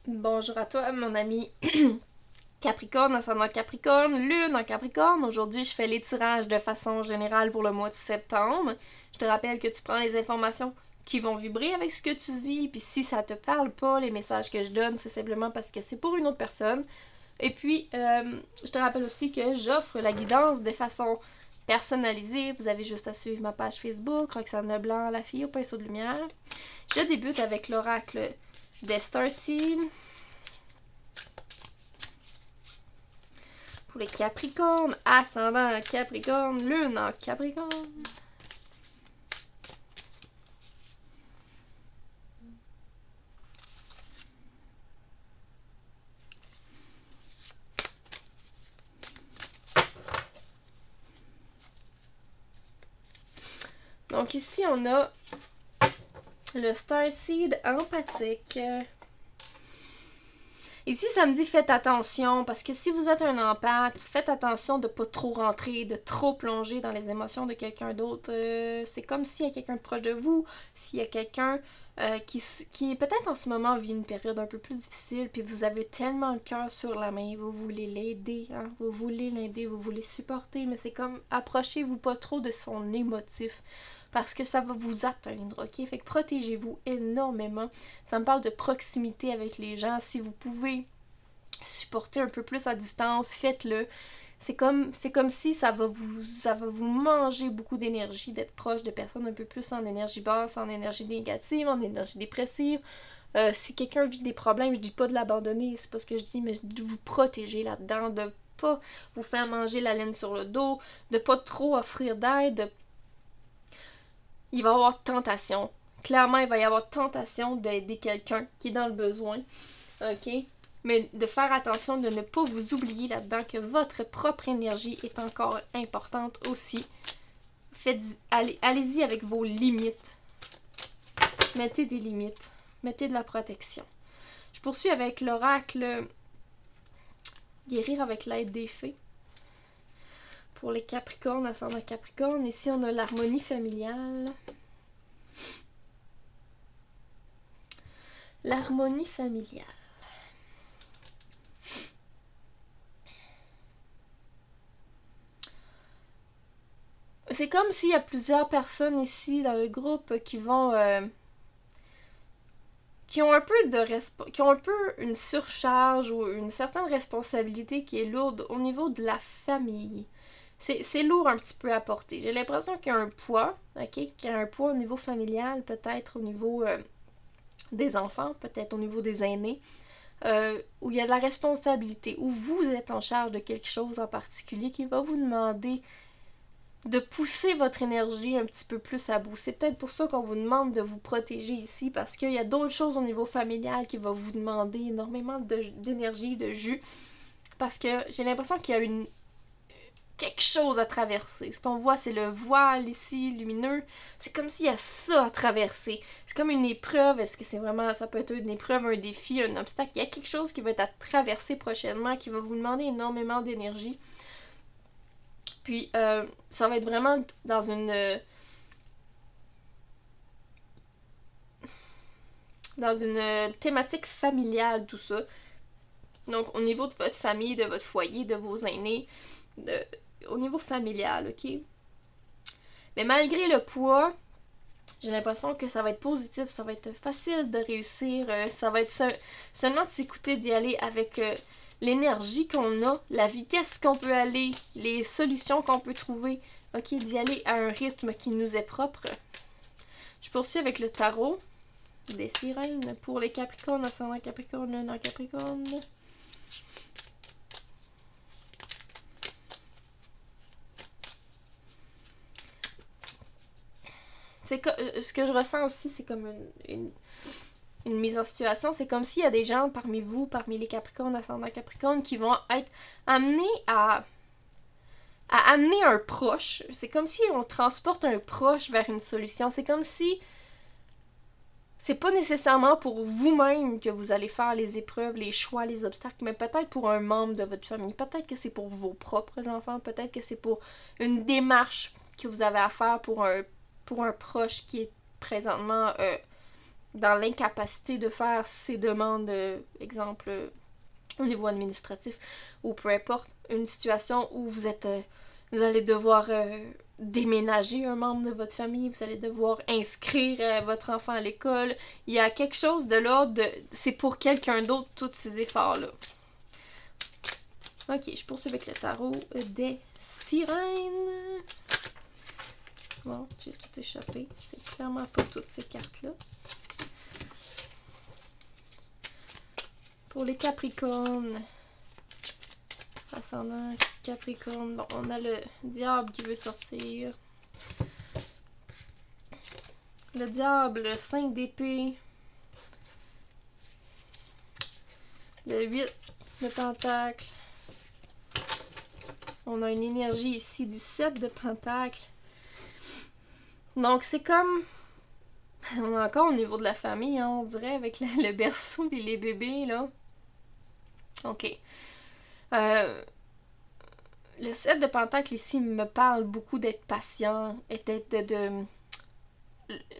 Bonjour à toi, mon ami Capricorne, ascendant Capricorne, Lune en Capricorne. Aujourd'hui, je fais les tirages de façon générale pour le mois de septembre. Je te rappelle que tu prends les informations qui vont vibrer avec ce que tu vis, puis si ça te parle pas, les messages que je donne, c'est simplement parce que c'est pour une autre personne. Et puis, je te rappelle aussi que j'offre la guidance de façon personnalisée. Vous avez juste à suivre ma page Facebook, Roxane Leblanc, la fille au pinceau de lumière. Je débute avec l'oracle des Starseed. Pour les Capricornes, ascendant Capricorne, Lune en Capricorne. Donc ici, on a le Starseed empathique. Ici, ça me dit faites attention, parce que si vous êtes un empathe, faites attention de ne pas trop rentrer, de trop plonger dans les émotions de quelqu'un d'autre. C'est comme s'il y a quelqu'un de proche de vous, s'il y a quelqu'un qui peut-être en ce moment vit une période un peu plus difficile, puis vous avez tellement le cœur sur la main, vous voulez l'aider, hein? Vous voulez l'aider, vous voulez supporter, mais c'est comme approchez-vous pas trop de son émotif parce que ça va vous atteindre, ok? Fait que protégez-vous énormément. Ça me parle de proximité avec les gens. Si vous pouvez supporter un peu plus à distance, faites-le. C'est comme si ça va vous manger beaucoup d'énergie d'être proche de personnes un peu plus en énergie basse, en énergie négative, en énergie dépressive. Si quelqu'un vit des problèmes, je dis pas de l'abandonner, c'est pas ce que je dis, mais de vous protéger là-dedans, de pas vous faire manger la laine sur le dos, de pas trop offrir d'aide, il va y avoir tentation. Clairement, il va y avoir tentation d'aider quelqu'un qui est dans le besoin. OK? Mais de faire attention de ne pas vous oublier là-dedans que votre propre énergie est encore importante aussi. Allez-y avec vos limites. Mettez des limites. Mettez de la protection. Je poursuis avec l'oracle guérir avec l'aide des fées. Pour les Capricornes, ascendant Capricorne, ici on a l'harmonie familiale. L'harmonie familiale. C'est comme s'il y a plusieurs personnes ici dans le groupe qui vont qui ont un peu qui ont un peu une surcharge ou une certaine responsabilité qui est lourde au niveau de la famille. C'est lourd un petit peu à porter. J'ai l'impression qu'il y a un poids, ok, qu'il y a un poids au niveau familial, peut-être au niveau des enfants, peut-être au niveau des aînés, où il y a de la responsabilité, où vous êtes en charge de quelque chose en particulier qui va vous demander de pousser votre énergie un petit peu plus à bout. C'est peut-être pour ça qu'on vous demande de vous protéger ici, parce qu'il y a d'autres choses au niveau familial qui vont vous demander énormément d'énergie, de jus, parce que j'ai l'impression qu'il y a quelque chose à traverser. Ce qu'on voit, c'est le voile ici, lumineux. C'est comme s'il y a ça à traverser. C'est comme une épreuve. Est-ce que c'est vraiment... Ça peut être une épreuve, un défi, un obstacle. Il y a quelque chose qui va être à traverser prochainement, qui va vous demander énormément d'énergie. Puis, ça va être vraiment dans une thématique familiale, tout ça. Donc, au niveau de votre famille, de votre foyer, de vos aînés, au niveau familial, ok? Mais malgré le poids, j'ai l'impression que ça va être positif, ça va être facile de réussir, ça va être seulement de s'écouter, d'y aller avec l'énergie qu'on a, la vitesse qu'on peut aller, les solutions qu'on peut trouver, ok, d'y aller à un rythme qui nous est propre. Je poursuis avec le tarot des sirènes pour les Capricornes, ascendant Capricorne, lune en Capricorne. Ce que je ressens aussi, c'est comme une mise en situation. C'est comme s'il y a des gens parmi vous, parmi les Capricornes, ascendant Capricorne, qui vont être amenés à amener un proche. C'est comme si on transporte un proche vers une solution. C'est comme si c'est pas nécessairement pour vous-même que vous allez faire les épreuves, les choix, les obstacles, mais peut-être pour un membre de votre famille. Peut-être que c'est pour vos propres enfants. Peut-être que c'est pour une démarche que vous avez à faire pour un proche qui est présentement dans l'incapacité de faire ses demandes, exemple, au niveau administratif, ou peu importe, une situation où vous allez devoir déménager un membre de votre famille, vous allez devoir inscrire votre enfant à l'école. Il y a quelque chose de l'ordre de... C'est pour quelqu'un d'autre, tous ces efforts-là. Ok, je poursuis avec le tarot des sirènes. Bon, j'ai tout échappé. C'est clairement pas toutes ces cartes-là. Pour les Capricornes, ascendant Capricorne, bon, on a le diable qui veut sortir. Le diable, le 5 d'épée. Le 8 de pentacle. On a une énergie ici du 7 de pentacle. Donc, c'est comme... On est encore au niveau de la famille, hein, on dirait, avec le berceau et les bébés, là. Ok. Le 7 de pentacle ici me parle beaucoup d'être patient et de...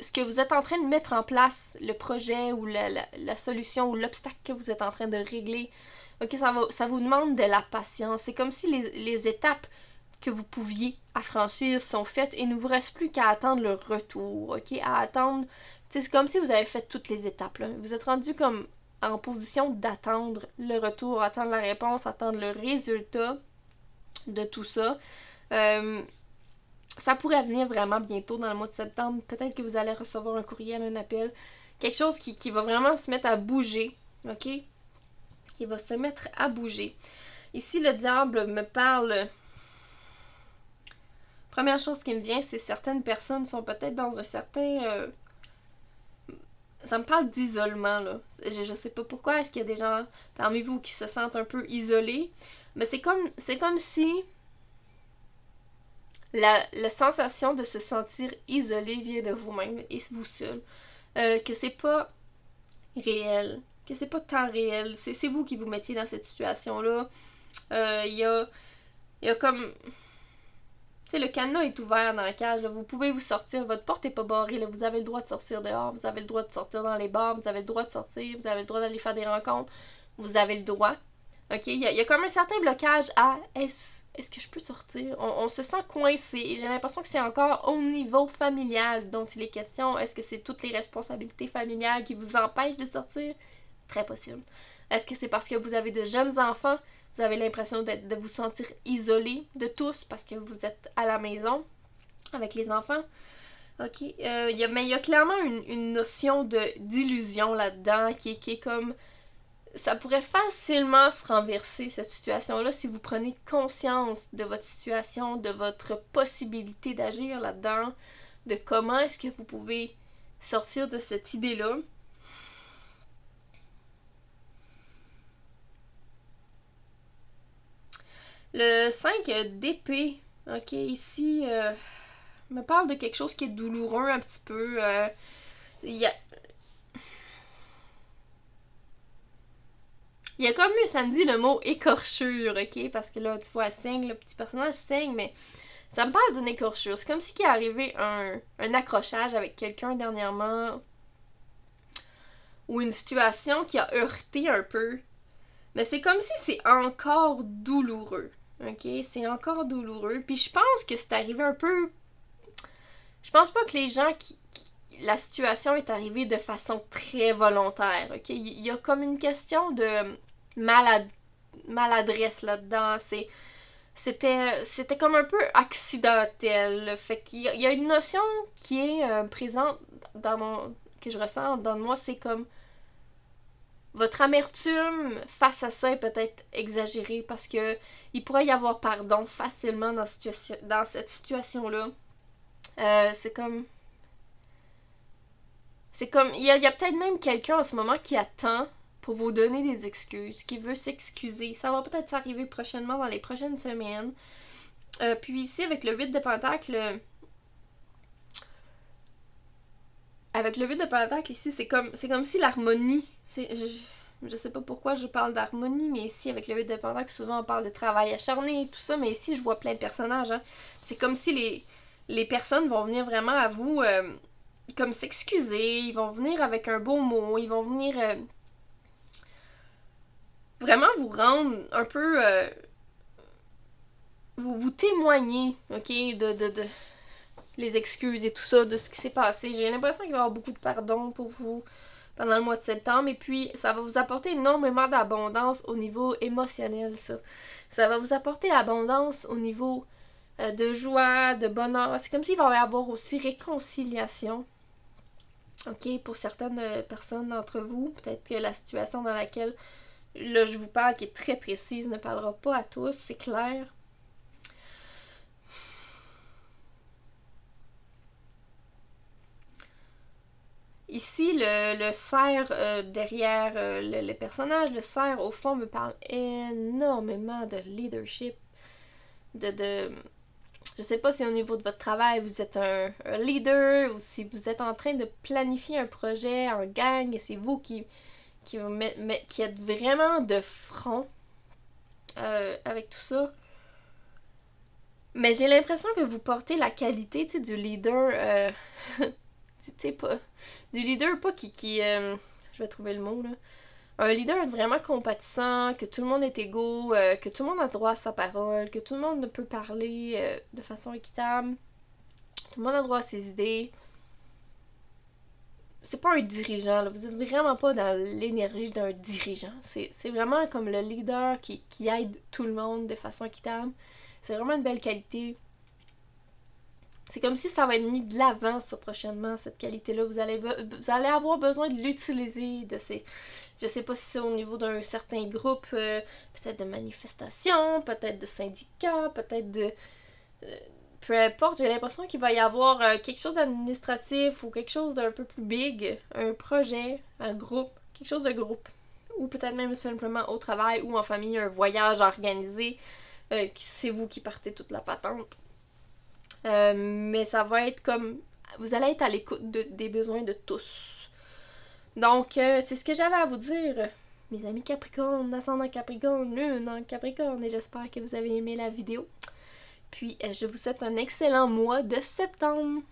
Ce que vous êtes en train de mettre en place, le projet ou la solution ou l'obstacle que vous êtes en train de régler, ok, ça vous demande de la patience. C'est comme si les étapes que vous pouviez affranchir sont faites et il ne vous reste plus qu'à attendre le retour, ok? À attendre, c'est comme si vous avez fait toutes les étapes, là. Vous êtes rendu comme en position d'attendre le retour, attendre la réponse, attendre le résultat de tout ça. Ça pourrait venir vraiment bientôt dans le mois de septembre. Peut-être que vous allez recevoir un courriel, un appel. Quelque chose qui va vraiment se mettre à bouger, ok? Qui va se mettre à bouger. Ici, le diable me parle... Première chose qui me vient, c'est certaines personnes sont peut-être dans un certain... Ça me parle d'isolement, là. Je sais pas pourquoi. Est-ce qu'il y a des gens parmi vous qui se sentent un peu isolés? Mais c'est comme si la sensation de se sentir isolé vient de vous-même et vous seul. Que c'est pas réel. Que c'est pas tant réel. C'est vous qui vous mettiez dans cette situation-là. Il y a comme... Tu sais, le cadenas est ouvert dans la cage, là. Vous pouvez vous sortir, votre porte est pas barrée, là. Vous avez le droit de sortir dehors, vous avez le droit de sortir dans les bars, vous avez le droit de sortir, vous avez le droit d'aller faire des rencontres, vous avez le droit. Ok, il y a comme un certain blocage à est-ce que je peux sortir? On se sent coincé et j'ai l'impression que c'est encore au niveau familial dont il est question. Est-ce que c'est toutes les responsabilités familiales qui vous empêchent de sortir? Très possible. Est-ce que c'est parce que vous avez de jeunes enfants? Vous avez l'impression de vous sentir isolé de tous parce que vous êtes à la maison avec les enfants. Ok. Mais il y a clairement une notion d'illusion là-dedans qui est comme... Ça pourrait facilement se renverser, cette situation-là, si vous prenez conscience de votre situation, de votre possibilité d'agir là-dedans, de comment est-ce que vous pouvez sortir de cette idée-là. Le 5 d'épée, ok, ici, me parle de quelque chose qui est douloureux un petit peu. Il y a comme eu samedi le mot écorchure, ok, parce que là, tu vois, elle saigne, le petit personnage saigne, mais ça me parle d'une écorchure. C'est comme si il est arrivé un accrochage avec quelqu'un dernièrement, ou une situation qui a heurté un peu. Mais c'est comme si c'est encore douloureux. Ok, c'est encore douloureux. Puis je pense que c'est arrivé un peu. Je pense pas que les gens la situation est arrivée de façon très volontaire. Ok, il y a comme une question de maladresse là-dedans. C'était comme un peu accidentel. Fait qu'il y a une notion qui est présente que je ressens dans moi, c'est comme votre amertume face à ça est peut-être exagérée parce que il pourrait y avoir pardon facilement dans cette situation-là. C'est comme... Il y a peut-être même quelqu'un en ce moment qui attend pour vous donner des excuses, qui veut s'excuser. Ça va peut-être s'arriver prochainement dans les prochaines semaines. Puis ici, avec le 8 de pentacle... Avec le 8 de pentacle ici, c'est comme si l'harmonie... Je sais pas pourquoi je parle d'harmonie, mais ici, avec le 8 de pentacle, souvent on parle de travail acharné et tout ça, mais ici, je vois plein de personnages. Hein. C'est comme si les personnes vont venir vraiment à vous comme s'excuser, ils vont venir avec un beau mot, ils vont venir vraiment vous rendre un peu... vous témoigner, ok, de les excuses et tout ça, de ce qui s'est passé. J'ai l'impression qu'il va y avoir beaucoup de pardon pour vous pendant le mois de septembre, et puis ça va vous apporter énormément d'abondance au niveau émotionnel, ça. Ça va vous apporter abondance au niveau de joie, de bonheur. C'est comme s'il va y avoir aussi réconciliation. OK, pour certaines personnes d'entre vous, peut-être que la situation dans laquelle là je vous parle, qui est très précise, ne parlera pas à tous, c'est clair. Ici, le cerf derrière le personnage, le cerf au fond me parle énormément de leadership, de je sais pas si au niveau de votre travail vous êtes un leader ou si vous êtes en train de planifier un projet, un gang, et c'est vous qui êtes vraiment de front avec tout ça. Mais j'ai l'impression que vous portez la qualité du leader, tu sais pas, du leader pas je vais trouver le mot là. Un leader vraiment compatissant, que tout le monde est égaux, que tout le monde a droit à sa parole, que tout le monde peut parler de façon équitable, tout le monde a droit à ses idées. C'est pas un dirigeant, là. Vous êtes vraiment pas dans l'énergie d'un dirigeant. C'est vraiment comme le leader qui aide tout le monde de façon équitable. C'est vraiment une belle qualité. C'est comme si ça va être mis de l'avant, ça, prochainement, cette qualité-là. Vous allez avoir besoin de l'utiliser, je sais pas si c'est au niveau d'un certain groupe, peut-être de manifestations, peut-être de syndicats, peut-être de... peu importe, j'ai l'impression qu'il va y avoir quelque chose d'administratif ou quelque chose d'un peu plus big, un projet, un groupe, quelque chose de groupe. Ou peut-être même simplement au travail ou en famille, un voyage organisé. C'est vous qui partez toute la patente. Mais ça va être comme... Vous allez être à l'écoute des besoins de tous. Donc, c'est ce que j'avais à vous dire, mes amis Capricorne, ascendant Capricorne, lune en Capricorne, et j'espère que vous avez aimé la vidéo. Puis, je vous souhaite un excellent mois de septembre.